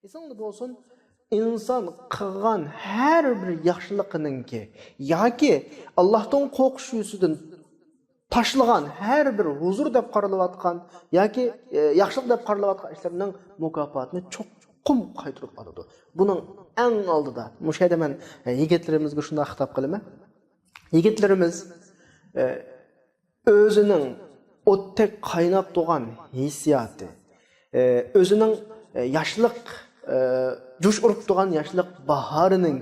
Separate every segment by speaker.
Speaker 1: Esingda bo'lsin, inson qilgan har bir yaxshiliqininki yoki Allohdan qo'rqish yusidan tashlagan har bir huzur deb qaralayotgan yoki yaxshilik deb qaralayotgan ishlarning mukofotini cho'qim qaytirib oladi. Buning eng oldida mushayda men yigitlarimizga shunday xitob qilaman. Yigitlarimiz o'zining o'tdek qaynab turgan hissiyoti, o'zining yoshlik jush urib turgan yoshlik bahorining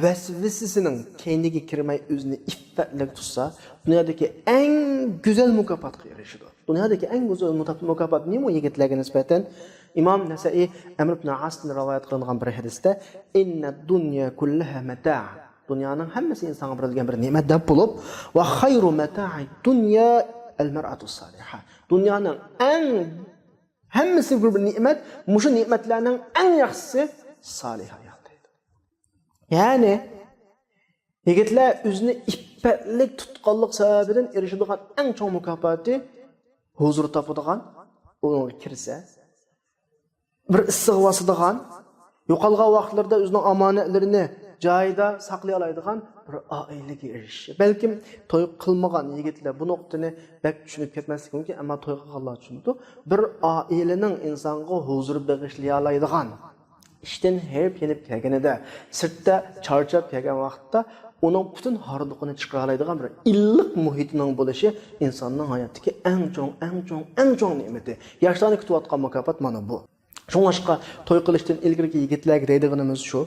Speaker 1: vasvasasining keyniga kirmay o'zini iffatli tutsa, dunyodagi eng go'zal mukofotga erishadi. Dunyodagi eng go'zal mukofot nima yigitlarga nisbatan? Imom Nasa'iy Amr ibn As'dan rivoyat qilingan bir hadisda inna dunya kullaha mata'. Dunyoning hammasi insonga berilgan bir ne'mat deb bo'lib, va xayru mata'i dunya al-mar'atu salihah. Dunyoning eng hammasi bir ne'mat, mushu ne'matlarning eng yaxshisi salih ayol deydi. Ya'ni yigitlar o'zini iffatlik tutqanlik sababidan erishadigan eng chong mukofoti huzur topadigan, unga kirsa, bir issiq bosadigan, yo'qolgan vaqtlarda o'zining omonatlarini joyida saqlay oladigan bir oilaga erishishi. Balkim to'y qilmagan yigitlar bu nuqtani bak tushunib ketmasligi mumkin, ammo to'y qilganlar tushunadi. Bir oilaning insonga huzur bag'ishlay oladigan, ishdan herib yenib kelganida, sirtda charchab kelgan vaqtda uning butun hordiqini chiqara oladigan bir illiq muhitining bo'lishi insonning hayotidagi eng chong ne'mati. Yoshlarni kutayotgan mukofot mana bu. Shunga to'y qilishdan ilgari yigitlarga deydiganimiz shu.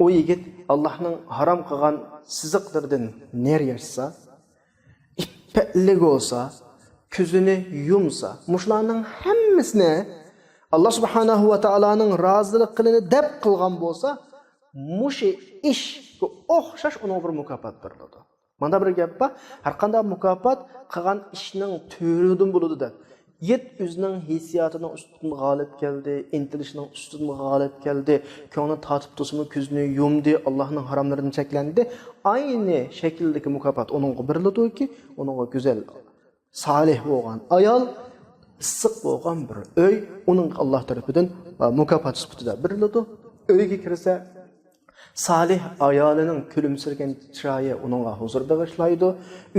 Speaker 1: O yigit Allohning harom qilgan siziqlardan ner yashsa, iffatli bo'lsa, ko'zini yumsa, mushlarning hammasini Alloh subhanahu va taoloning rozilik qilini deb qilgan bo'lsa, mushi ishga o'xshash uning bir mukofot beriladi. Mana bir gap bor, har qanday mukofot qilgan ishning to'ridan bo'ladi deb. Yet o'zining hissiyotining ustidan g'olib keldi, intilishining ustidan g'olib keldi, ko'ngli tatib tursa ko'zini yumdi, Allohning haromlaridan cheklandi. Ayni shakldagi mukofot uningga beriladi-ki, uningga go'zal, salih bo'lgan ayol, issiq bo'lgan bir uy uning Alloh tomonidan mukofot sifatida beriladi. Uyga kirsa, salih ayolining kulimsirgan chiroyi uningga huzur bag'ishlaydi.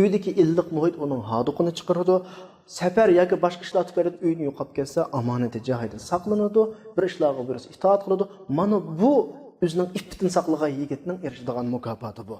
Speaker 1: Uydagi illiq muhit uning hodiqini chiqaradi. Safar yoki boshqa ishlar tufayli uyni yo'qolib ketsa, omonati joyida saqlanadi, bir ishlarga birisi itoat qiladi. Mana bu o'zining iffatini saqlagan yigitning erishadigan mukofoti bu.